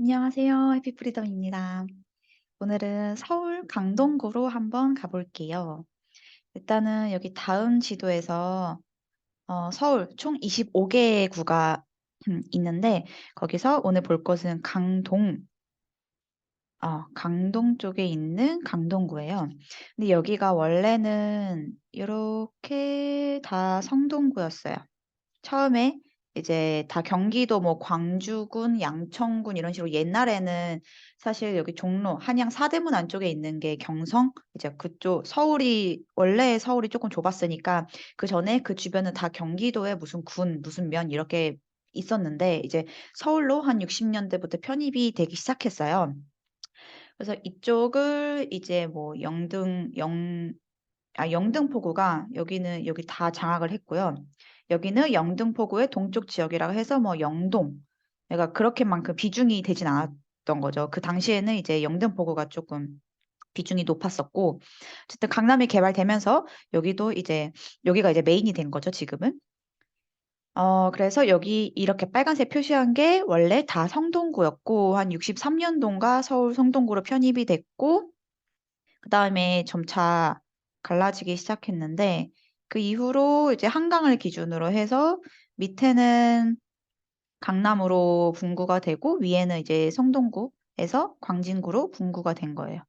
안녕하세요. 해피프리덤입니다. 오늘은 서울 강동구로 한번 가볼게요. 일단은 여기 다음 지도에서 서울 총 25개의 구가 있는데 거기서 오늘 볼 것은 강동 쪽에 있는 강동구예요. 근데 여기가 원래는 이렇게 다 성동구였어요. 처음에 이제 다 경기도 뭐 광주군, 양천군 이런 식으로 옛날에는 사실 여기 종로, 한양 사대문 안쪽에 있는 게 경성, 이제 그쪽 원래 서울이 조금 좁았으니까 그전에 그 주변은 다 경기도에 무슨 군, 무슨 면 이렇게 있었는데 이제 서울로 한 60년대부터 편입이 되기 시작했어요. 그래서 이쪽을 이제 뭐 영등포구가 여기 다 장악을 했고요. 여기는 영등포구의 동쪽 지역이라고 해서 뭐 영동. 그러니까 그렇게만큼 비중이 되진 않았던 거죠. 그 당시에는 이제 영등포구가 조금 비중이 높았었고, 어쨌든 강남이 개발되면서 여기가 이제 메인이 된 거죠, 지금은. 그래서 여기 이렇게 빨간색 표시한 게 원래 다 성동구였고, 한 63년도인가 서울 성동구로 편입이 됐고, 그다음에 점차 갈라지기 시작했는데 그 이후로 이제 한강을 기준으로 해서 밑에는 강남으로 분구가 되고 위에는 이제 성동구에서 광진구로 분구가 된 거예요.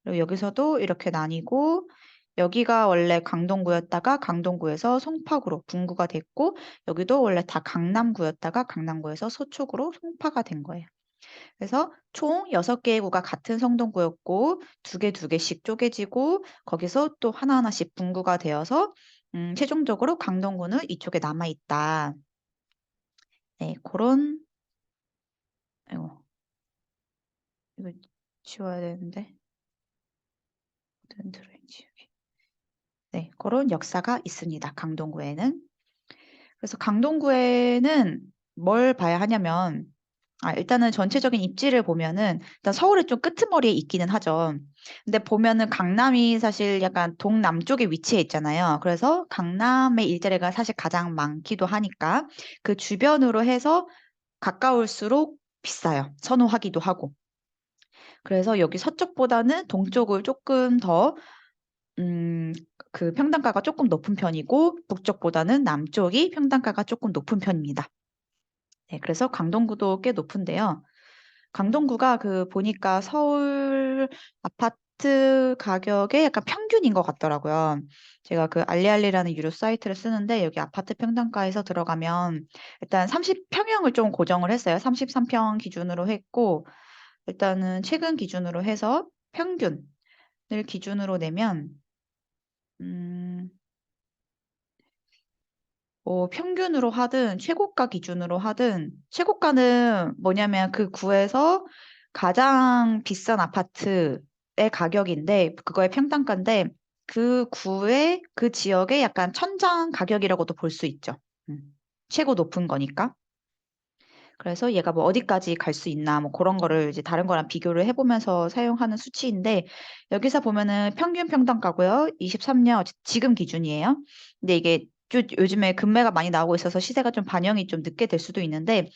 그리고 여기서도 이렇게 나뉘고 여기가 원래 강동구였다가 강동구에서 송파구로 분구가 됐고 여기도 원래 다 강남구였다가 강남구에서 서초구로 송파가 된 거예요. 그래서 총 6개의 구가 같은 성동구였고 2개씩 쪼개지고 거기서 또 하나하나씩 분구가 되어서 최종적으로 강동구는 이쪽에 남아있다. 네, 그런 아이고 이거 지워야 되는데 지우기. 네, 그런 역사가 있습니다. 강동구에는. 그래서 강동구에는 뭘 봐야 하냐면 일단은 전체적인 입지를 보면은 일단 서울의 좀 끄트머리에 있기는 하죠. 근데 보면은 강남이 사실 약간 동남쪽에 위치해 있잖아요. 그래서 강남의 일자리가 사실 가장 많기도 하니까 그 주변으로 해서 가까울수록 비싸요. 선호하기도 하고. 그래서 여기 서쪽보다는 동쪽을 조금 더 그 평당가가 조금 높은 편이고 북쪽보다는 남쪽이 평당가가 조금 높은 편입니다. 네, 그래서 강동구도 꽤 높은데요. 강동구가 보니까 서울 아파트 가격의 약간 평균인 것 같더라고요. 제가 알리알리라는 유료 사이트를 쓰는데 여기 아파트 평당가에서 들어가면 일단 30평형을 좀 고정을 했어요. 33평 기준으로 했고 일단은 최근 기준으로 해서 평균을 기준으로 내면 음, 뭐 평균으로 하든 최고가 기준으로 하든 최고가는 뭐냐면 그 구에서 가장 비싼 아파트의 가격인데 그거의 평당가인데 그 구의 그 지역의 약간 천장 가격이라고도 볼 수 있죠. 음, 최고 높은 거니까. 그래서 얘가 뭐 어디까지 갈 수 있나 뭐 그런 거를 이제 다른 거랑 비교를 해보면서 사용하는 수치인데 여기서 보면은 평균 평당가고요. 23년 지금 기준이에요. 근데 이게 요즘에 금매가 많이 나오고 있어서 시세가 좀 반영이 좀 늦게 될 수도 있는데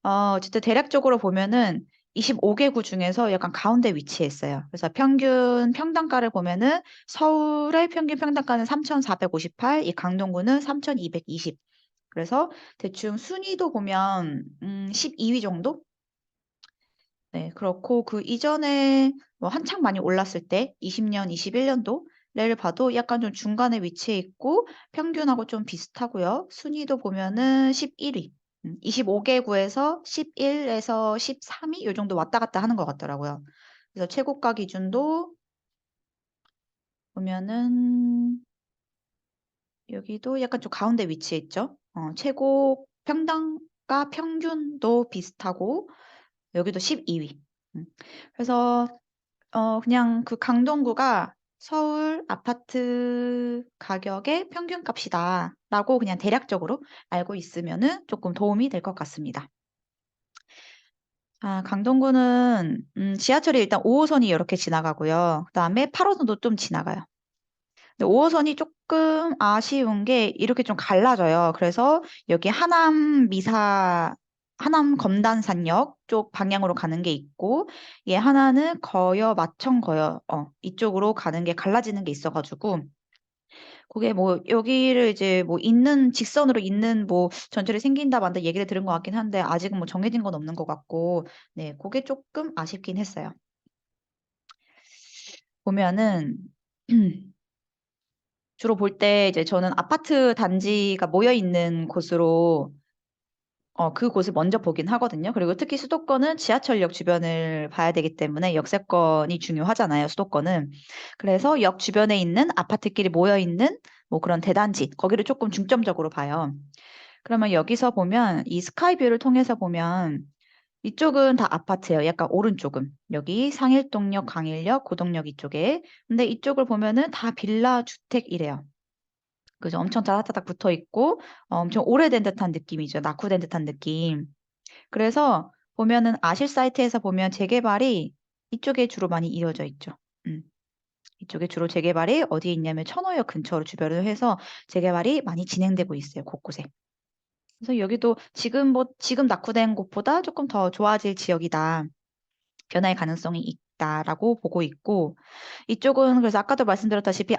어쨌든 대략적으로 보면은 25개 구 중에서 약간 가운데 위치해 있어요. 그래서 평균 평당가를 보면은 서울의 평균 평당가는 3,458, 이 강동구는 3,220. 그래서 대충 순위도 보면 12위 정도? 네, 그렇고 그 이전에 뭐 한창 많이 올랐을 때 20년, 21년도를 봐도 약간 좀 중간에 위치해 있고 평균하고 좀 비슷하고요. 순위도 보면은 11위. 25개 구에서 11에서 13위 요 정도 왔다 갔다 하는 것 같더라고요. 그래서 최고가 기준도 보면은 여기도 약간 좀 가운데 위치해 있죠. 최고 평당가 평균도 비슷하고 여기도 12위. 그래서 그냥 그 강동구가 서울 아파트 가격의 평균값이다라고 그냥 대략적으로 알고 있으면은 조금 도움이 될 것 같습니다. 강동구는 지하철이 일단 5호선이 이렇게 지나가고요. 그다음에 8호선도 좀 지나가요. 근데 5호선이 조금 아쉬운 게 이렇게 좀 갈라져요. 그래서 여기 하남 미사 하남 검단산역 쪽 방향으로 가는 게 있고, 얘 하나는 거여 마천 거여 이쪽으로 가는 게 갈라지는 게 있어가지고, 그게 뭐 여기를 이제 뭐 있는 직선으로 있는 뭐 전철이 생긴다 만다 얘기를 들은 것 같긴 한데 아직은 뭐 정해진 건 없는 것 같고, 네, 그게 조금 아쉽긴 했어요. 보면은 주로 볼 때 이제 저는 아파트 단지가 모여 있는 곳으로 그 곳을 먼저 보긴 하거든요. 그리고 특히 수도권은 지하철역 주변을 봐야 되기 때문에 역세권이 중요하잖아요, 수도권은. 그래서 역 주변에 있는 아파트끼리 모여 있는 뭐 그런 대단지, 거기를 조금 중점적으로 봐요. 그러면 여기서 보면 이 스카이뷰를 통해서 보면 이쪽은 다 아파트예요. 약간 오른쪽은. 여기 상일동역, 광일역, 고덕역 이쪽에. 근데 이쪽을 보면은 다 빌라 주택이래요. 그죠? 엄청 따닥따닥 붙어 있고 엄청 오래된 듯한 느낌이죠. 낙후된 듯한 느낌. 그래서 보면은 아실 사이트에서 보면 재개발이 이쪽에 주로 많이 이루어져 있죠. 이쪽에 주로 재개발이 어디에 있냐면 천호역 근처로 주변을 해서 재개발이 많이 진행되고 있어요. 곳곳에. 그래서 여기도 지금 낙후된 곳보다 조금 더 좋아질 지역이다. 변화의 가능성이 있다라고 보고 있고, 이쪽은 그래서 아까도 말씀드렸다시피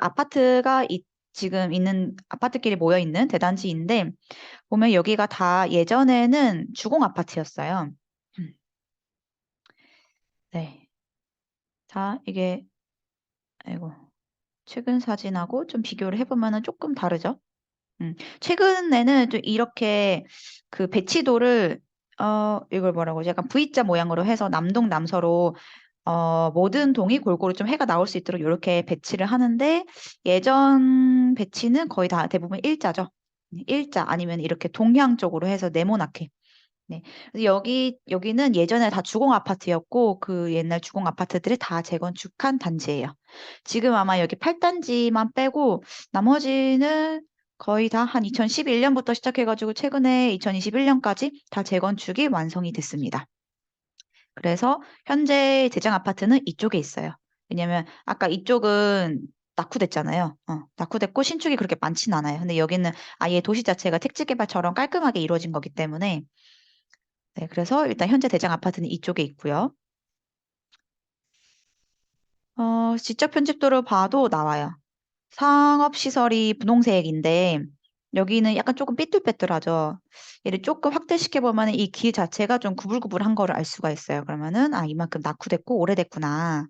지금 있는 아파트끼리 모여 있는 대단지인데, 보면 여기가 다 예전에는 주공 아파트였어요. 네. 자, 이게, 아이고, 최근 사진하고 좀 비교를 해보면은 조금 다르죠? 최근에는 좀 이렇게 그 배치도를, 이걸 뭐라고 하지? 약간 V자 모양으로 해서 남동, 남서로, 모든 동이 골고루 좀 해가 나올 수 있도록 이렇게 배치를 하는데, 예전 배치는 거의 다 대부분 일자죠. 일자 아니면 이렇게 동향 쪽으로 해서 네모나게. 네. 그래서 여기는 예전에 다 주공 아파트였고, 그 옛날 주공 아파트들이 다 재건축한 단지예요. 지금 아마 여기 8단지만 빼고, 나머지는 거의 다 한 2011년부터 시작해가지고, 최근에 2021년까지 다 재건축이 완성이 됐습니다. 그래서 현재 대장 아파트는 이쪽에 있어요. 왜냐면 아까 이쪽은 낙후됐잖아요. 낙후됐고 신축이 그렇게 많진 않아요. 근데 여기는 아예 도시 자체가 택지 개발처럼 깔끔하게 이루어진 거기 때문에 네, 그래서 일단 현재 대장 아파트는 이쪽에 있고요. 지적 편집도를 봐도 나와요. 상업시설이 분홍색인데 여기는 약간 조금 삐뚤빼뚤하죠. 얘를 조금 확대시켜 보면 이 길 자체가 좀 구불구불한 거를 알 수가 있어요. 그러면은 이만큼 낙후됐고 오래됐구나를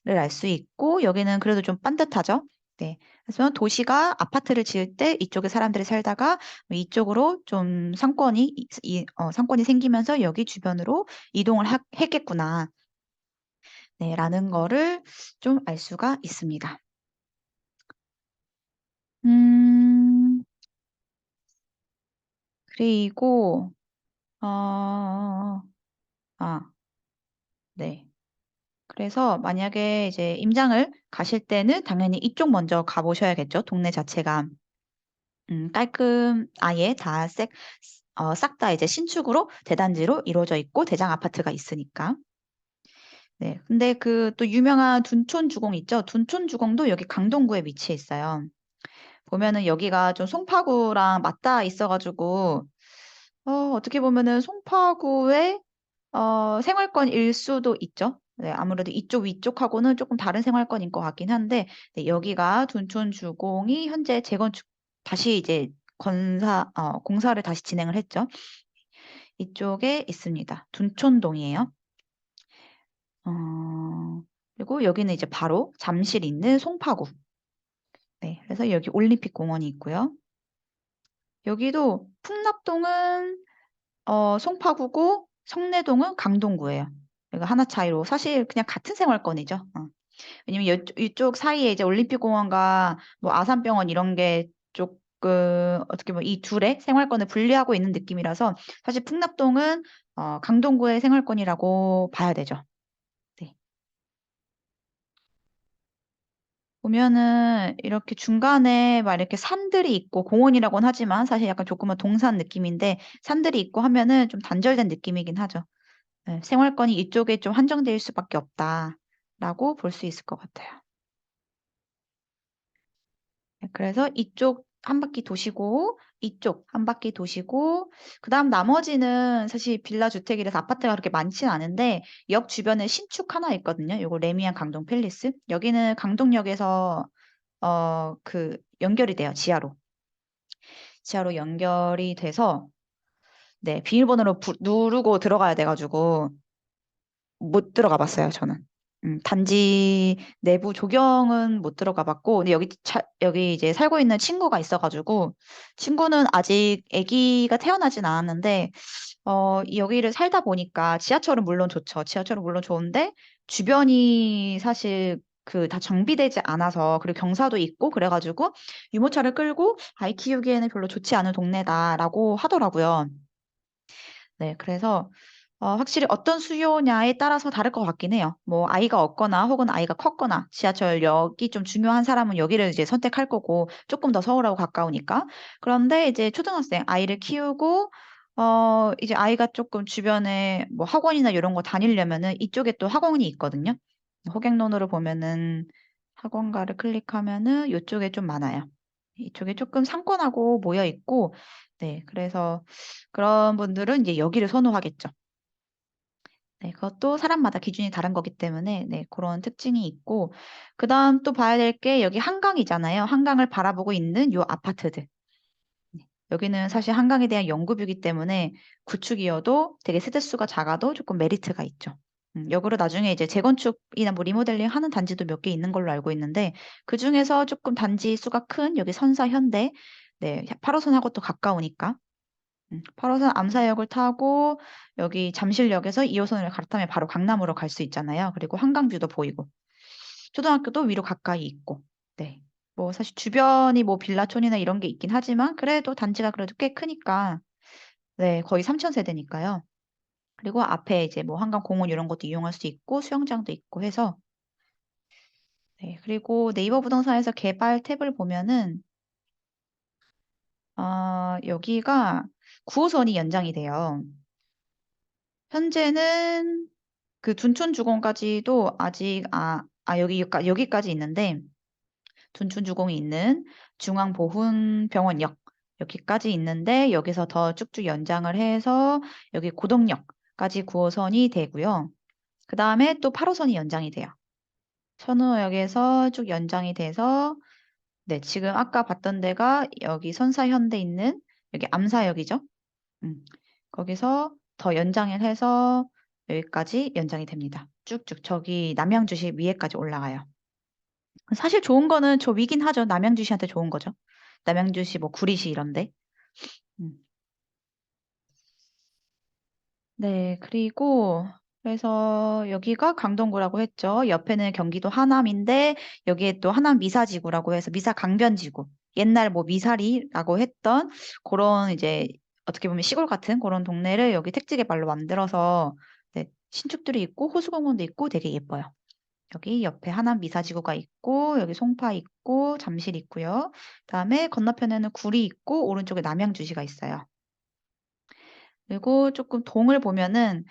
알 수 있고 여기는 그래도 좀 반듯하죠. 네. 그래서 도시가 아파트를 지을 때 이쪽에 사람들이 살다가 이쪽으로 좀 상권이 생기면서 여기 주변으로 이동을 했겠구나. 네, 라는 거를 좀 알 수가 있습니다. 음, 그리고, 아, 네. 그래서 만약에 이제 임장을 가실 때는 당연히 이쪽 먼저 가보셔야겠죠. 동네 자체가 아예 싹 다 이제 신축으로 대단지로 이루어져 있고 대장 아파트가 있으니까. 네. 근데 그 또 유명한 둔촌 주공 있죠? 둔촌 주공도 여기 강동구에 위치해 있어요. 보면은 여기가 좀 송파구랑 맞닿아 있어가지고, 어떻게 보면은 송파구의 생활권일 수도 있죠. 네, 아무래도 이쪽 위쪽하고는 조금 다른 생활권인 것 같긴 한데, 네, 여기가 둔촌 주공이 현재 재건축, 다시 이제 공사를 다시 진행을 했죠. 이쪽에 있습니다. 둔촌동이에요. 그리고 여기는 이제 바로 잠실 있는 송파구. 네, 그래서 여기 올림픽 공원이 있고요. 여기도 풍납동은 송파구고 성내동은 강동구예요. 그러니까 하나 차이로 사실 그냥 같은 생활권이죠. 왜냐면 이쪽 사이에 이제 올림픽공원과 뭐 아산병원 이런 게 조금 어떻게 보면 이 둘의 생활권을 분리하고 있는 느낌이라서 사실 풍납동은 강동구의 생활권이라고 봐야 되죠. 네. 보면은 이렇게 중간에 막 이렇게 산들이 있고 공원이라고는 하지만 사실 약간 조금은 동산 느낌인데 산들이 있고 하면은 좀 단절된 느낌이긴 하죠. 네, 생활권이 이쪽에 좀 한정될 수밖에 없다라고 볼 수 있을 것 같아요. 네, 그래서 이쪽 한 바퀴 도시고 이쪽 한 바퀴 도시고 그다음 나머지는 사실 빌라 주택이라서 아파트가 그렇게 많지는 않은데 역 주변에 신축 하나 있거든요. 요거 레미안 강동 팰리스. 여기는 강동역에서 그 연결이 돼요. 지하로. 지하로 연결이 돼서 네, 비밀번호로 누르고 들어가야 돼가지고 못 들어가 봤어요, 저는. 단지 내부 조경은 못 들어가 봤고, 근데 여기 이제 살고 있는 친구가 있어가지고, 친구는 아직 아기가 태어나진 않았는데, 여기를 살다 보니까 지하철은 물론 좋죠. 지하철은 물론 좋은데, 주변이 사실 그 다 정비되지 않아서, 그리고 경사도 있고, 그래가지고, 유모차를 끌고 아이 키우기에는 별로 좋지 않은 동네다라고 하더라고요. 네, 그래서 확실히 어떤 수요냐에 따라서 다를 것 같긴 해요. 뭐 아이가 없거나 혹은 아이가 컸거나 지하철역이 좀 중요한 사람은 여기를 이제 선택할 거고 조금 더 서울하고 가까우니까. 그런데 이제 초등학생 아이를 키우고 이제 아이가 조금 주변에 뭐 학원이나 이런 거 다니려면은 이쪽에 또 학원이 있거든요. 호갱론으로 보면은 학원가를 클릭하면은 이쪽에 좀 많아요. 이쪽에 조금 상권하고 모여 있고, 네, 그래서 그런 분들은 이제 여기를 선호하겠죠. 네, 그것도 사람마다 기준이 다른 거기 때문에, 네, 그런 특징이 있고, 그 다음 또 봐야 될 게 여기 한강이잖아요. 한강을 바라보고 있는 요 아파트들. 네, 여기는 사실 한강에 대한 연구뷰이기 때문에 구축이어도 되게 세대수가 작아도 조금 메리트가 있죠. 역으로 나중에 이제 재건축이나 뭐 리모델링 하는 단지도 몇 개 있는 걸로 알고 있는데, 그 중에서 조금 단지 수가 큰 여기 선사 현대, 네, 8호선하고 또 가까우니까 8호선 암사역을 타고 여기 잠실역에서 2호선을 갈아타면 바로 강남으로 갈 수 있잖아요. 그리고 한강뷰도 보이고 초등학교도 위로 가까이 있고 네. 뭐 사실 주변이 뭐 빌라촌이나 이런 게 있긴 하지만 그래도 단지가 그래도 꽤 크니까 네, 거의 3천 세대니까요. 그리고 앞에 이제 뭐 한강 공원 이런 것도 이용할 수 있고 수영장도 있고 해서 네, 그리고 네이버 부동산에서 개발 탭을 보면은 여기가 9호선이 연장이 돼요. 현재는 그 둔촌주공까지도 아직 여기까지 있는데 둔촌주공이 있는 중앙보훈병원역 여기까지 있는데 여기서 더 쭉쭉 연장을 해서 여기 고덕역까지 9호선이 되고요. 그 다음에 또 8호선이 연장이 돼요. 천호역에서 쭉 연장이 돼서 네, 지금 아까 봤던 데가 여기 선사현대 있는 여기 암사역이죠. 음, 거기서 더 연장을 해서 여기까지 연장이 됩니다. 쭉쭉 저기 남양주시 위에까지 올라가요. 사실 좋은 거는 저 위긴 하죠. 남양주시한테 좋은 거죠. 남양주시 뭐 구리시 이런데. 음. 네, 그리고 그래서 여기가 강동구라고 했죠. 옆에는 경기도 하남인데 여기에 또 하남 미사지구라고 해서 미사 강변지구. 옛날 뭐 미사리라고 했던 그런 이제 어떻게 보면 시골 같은 그런 동네를 여기 택지 개발로 만들어서 네, 신축들이 있고 호수공원도 있고 되게 예뻐요. 여기 옆에 하남 미사지구가 있고 여기 송파 있고 잠실 있고요. 그다음에 건너편에는 구리 있고 오른쪽에 남양주시가 있어요. 그리고 조금 동을 보면은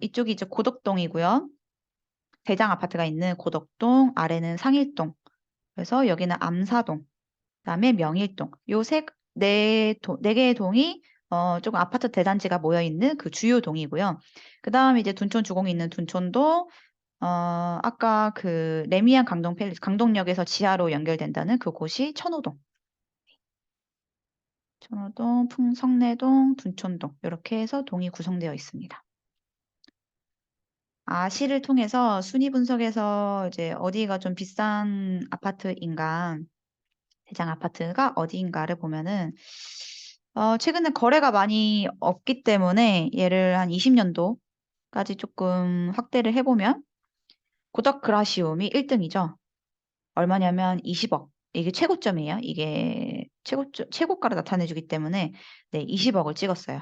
이쪽이 이제 고덕동이고요. 대장 아파트가 있는 고덕동, 아래는 상일동. 그래서 여기는 암사동, 그다음에 명일동. 네 개의 동이 조금 아파트 대단지가 모여 있는 그 주요 동이고요. 그다음에 이제 둔촌 주공이 있는 둔촌동, 아까 그 레미안 강동 팰리스, 강동역에서 지하로 연결된다는 그곳이 천호동. 천호동, 풍성내동, 둔촌동 이렇게 해서 동이 구성되어 있습니다. 시를 통해서 순위 분석해서 이제 어디가 좀 비싼 아파트인가, 대장 아파트가 어디인가를 보면은 최근에 거래가 많이 없기 때문에 얘를 한 20년도까지 조금 확대를 해보면 고덕 그라시움이 1등이죠. 얼마냐면 20억. 이게 최고점이에요. 이게 최고가를 나타내주기 때문에 네, 20억을 찍었어요.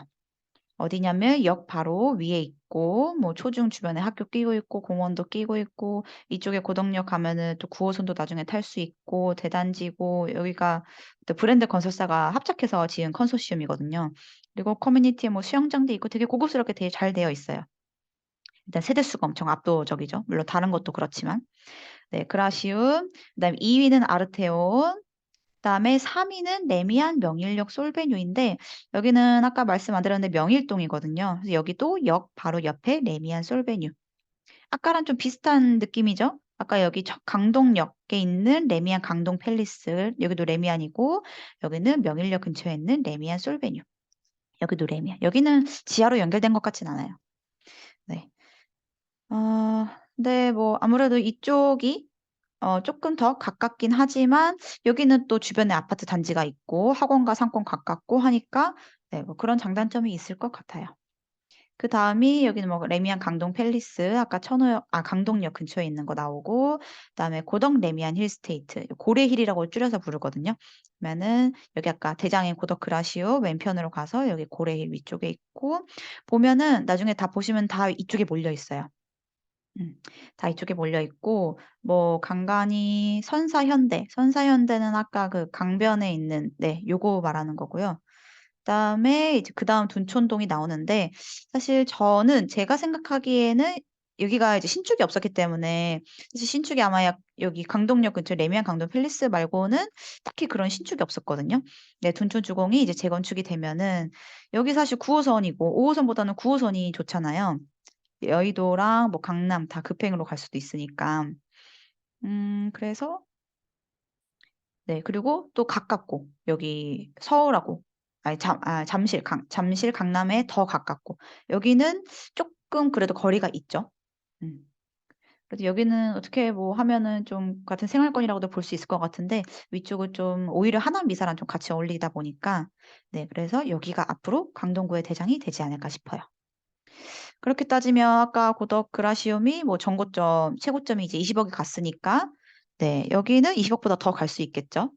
어디냐면 역 바로 위에 있고 뭐 초중 주변에 학교 끼고 있고 공원도 끼고 있고 이쪽에 고덕역 가면은 또 9호선도 나중에 탈 수 있고 대단지고 여기가 또 브랜드 건설사가 합작해서 지은 컨소시엄이거든요. 그리고 커뮤니티에 뭐 수영장도 있고 되게 고급스럽게 되게 잘 되어 있어요. 일단 세대수가 엄청 압도적이죠. 물론 다른 것도 그렇지만. 네, 그라시움. 그다음에 2위는 아르테온. 그다음에 3위는 레미안 명일역 솔베뉴인데 여기는 아까 말씀 안 드렸는데 명일동이거든요. 그래서 여기도 역 바로 옆에 레미안 솔베뉴. 아까랑 좀 비슷한 느낌이죠? 아까 여기 강동역에 있는 레미안 강동 팰리스, 여기도 레미안이고 여기는 명일역 근처에 있는 레미안 솔베뉴. 여기도 레미안. 여기는 지하로 연결된 것 같진 않아요. 네. 근데 뭐 아무래도 이쪽이 조금 더 가깝긴 하지만 여기는 또 주변에 아파트 단지가 있고 학원과 상권 가깝고 하니까 네, 뭐 그런 장단점이 있을 것 같아요. 그다음이 여기는 뭐 레미안 강동 팰리스 아까 강동역 근처에 있는 거 나오고 그다음에 고덕 레미안 힐스테이트 고래힐이라고 줄여서 부르거든요. 그러면은 여기 아까 대장의 고덕 그라시오 왼편으로 가서 여기 고래힐 위쪽에 있고 보면은 나중에 다 보시면 다 이쪽에 몰려 있어요. 다 이쪽에 몰려 있고 뭐 간간이 선사현대는 아까 그 강변에 있는 네, 요거 말하는 거고요. 그다음에 이제 그다음 둔촌동이 나오는데 사실 저는 제가 생각하기에는 여기가 이제 신축이 없었기 때문에 사실 신축이 아마 여기 강동역 근처 레미안 강동 팰리스 말고는 딱히 그런 신축이 없었거든요. 네, 둔촌 주공이 이제 재건축이 되면은 여기 사실 9호선이고 5호선보다는 9호선이 좋잖아요. 여의도랑 뭐 강남 다 급행으로 갈 수도 있으니까. 그래서 네, 그리고 또 가깝고 여기 서울하고 아니 잠실 강남에 더 가깝고 여기는 조금 그래도 거리가 있죠. 음. 그래도 여기는 어떻게 뭐 하면은 좀 같은 생활권이라고도 볼 수 있을 것 같은데 위쪽은 좀 오히려 하남 미사랑 좀 같이 어울리다 보니까 네, 그래서 여기가 앞으로 강동구의 대장이 되지 않을까 싶어요. 그렇게 따지면 아까 고덕 그라시움이 뭐 전고점 최고점이 이제 20억이 갔으니까 네, 여기는 20억보다 더 갈 수 있겠죠.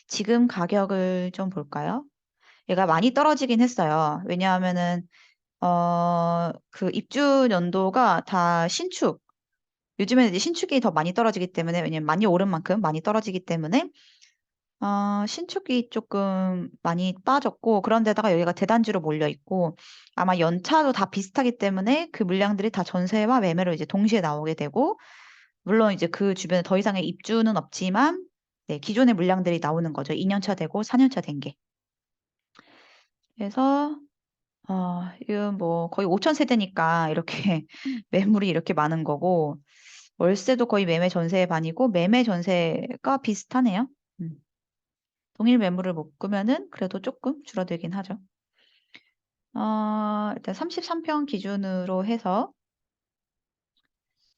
지금 가격을 좀 볼까요? 얘가 많이 떨어지긴 했어요. 왜냐하면은 그 입주 연도가 다 신축. 요즘에는 이제 신축이 더 많이 떨어지기 때문에 왜냐면 많이 오른 만큼 많이 떨어지기 때문에 신축이 조금 많이 빠졌고 그런 데다가 여기가 대단지로 몰려 있고 아마 연차도 다 비슷하기 때문에 그 물량들이 다 전세와 매매로 이제 동시에 나오게 되고 물론 이제 그 주변에 더 이상의 입주는 없지만 네, 기존의 물량들이 나오는 거죠. 2년차 되고 4년차 된 게. 그래서 이건 뭐 거의 5천 세대니까 이렇게 매물이 이렇게 많은 거고 월세도 거의 매매 전세의 반이고 매매 전세가 비슷하네요. 음. 동일 매물을 묶으면은 그래도 조금 줄어들긴 하죠. 일단 33평 기준으로 해서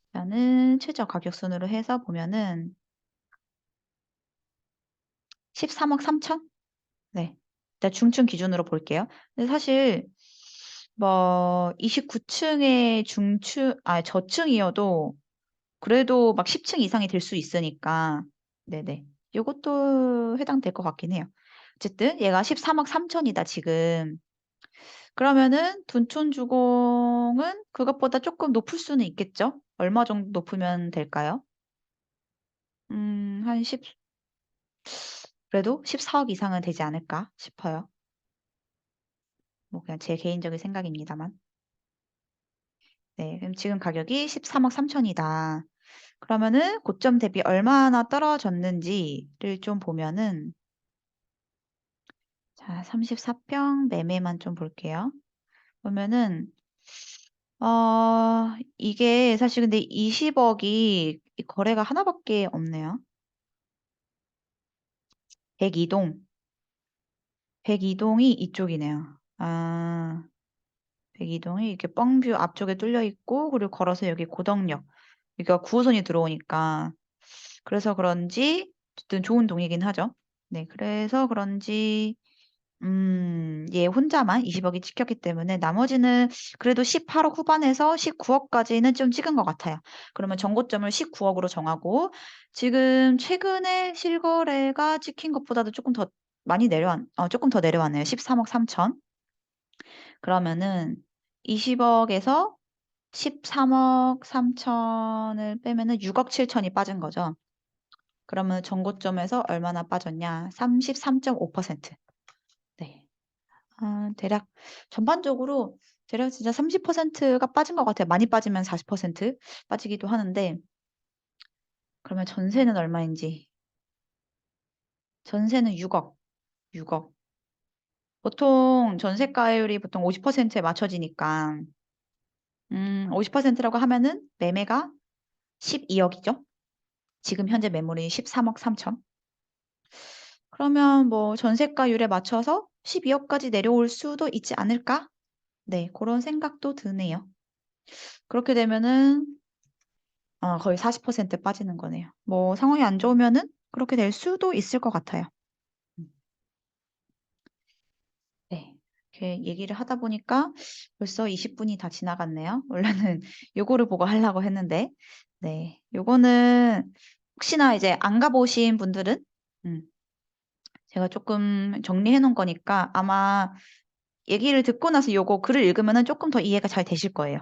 일단은 최저 가격 순으로 해서 보면은 13억 3천? 네. 일단 중층 기준으로 볼게요. 근데 사실 뭐 29층의 저층이어도 그래도 막 10층 이상이 될 수 있으니까 네네. 요것도 해당될 것 같긴 해요. 어쨌든 얘가 13억 3천이다 지금. 그러면은 둔촌주공은 그것보다 조금 높을 수는 있겠죠? 얼마 정도 높으면 될까요? 한 그래도 14억 이상은 되지 않을까 싶어요. 뭐 그냥 제 개인적인 생각입니다만. 네, 그럼 지금 가격이 13억 3천이다. 그러면은 고점 대비 얼마나 떨어졌는지를 좀 보면은 자, 34평 매매만 좀 볼게요. 보면은 이게 사실 근데 20억이 거래가 하나밖에 없네요. 102동. 102동이 이쪽이네요. 102동이 이렇게 뻥뷰 앞쪽에 뚫려 있고 그리고 걸어서 여기 고덕역. 여기가 9호선이 들어오니까 그래서 그런지 어쨌든 좋은 동이긴 하죠. 네, 그래서 그런지 얘 혼자만 20억이 찍혔기 때문에 나머지는 그래도 18억 후반에서 19억까지는 좀 찍은 것 같아요. 그러면 정고점을 19억으로 정하고 지금 최근에 실거래가 찍힌 것보다도 조금 더 조금 더 내려왔네요. 13억 3천. 그러면은 20억에서 13억 3천을 빼면은 6억 7천이 빠진 거죠. 그러면 정고점에서 얼마나 빠졌냐? 33.5%. 네. 대략 전반적으로 대략 진짜 30%가 빠진 것 같아요. 많이 빠지면 40% 빠지기도 하는데 그러면 전세는 얼마인지 전세는 6억. 6억. 보통 전세가율이 보통 50%에 맞춰지니까 50%라고 하면은 매매가 12억이죠. 지금 현재 매물이 13억 3천. 그러면 뭐 전세가율에 맞춰서 12억까지 내려올 수도 있지 않을까? 네, 그런 생각도 드네요. 그렇게 되면은 거의 40% 빠지는 거네요. 뭐 상황이 안 좋으면은 그렇게 될 수도 있을 것 같아요. 음. 네. 이렇게 얘기를 하다 보니까 벌써 20분이 다 지나갔네요. 원래는 요거를 보고 하려고 했는데, 네. 요거는 혹시나 이제 안 가보신 분들은, 음, 제가 조금 정리해 놓은 거니까 아마 얘기를 듣고 나서 요거 글을 읽으면은 조금 더 이해가 잘 되실 거예요.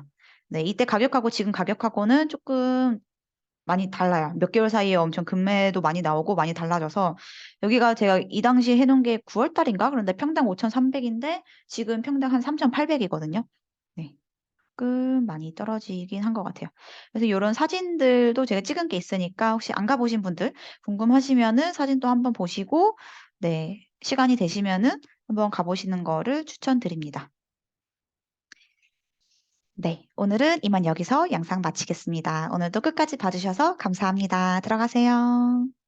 네. 이때 가격하고 지금 가격하고는 조금 많이 달라요. 몇 개월 사이에 엄청 금매도 많이 나오고 많이 달라져서 여기가 제가 이 당시에 해놓은 게 9월 달인가? 그런데 평당 5,300인데 지금 평당 한 3,800이거든요. 네. 조금 많이 떨어지긴 한 것 같아요. 그래서 이런 사진들도 제가 찍은 게 있으니까 혹시 안 가보신 분들 궁금하시면은 사진도 한번 보시고 네. 시간이 되시면은 한번 가보시는 거를 추천드립니다. 네. 오늘은 이만 여기서 영상 마치겠습니다. 오늘도 끝까지 봐주셔서 감사합니다. 들어가세요.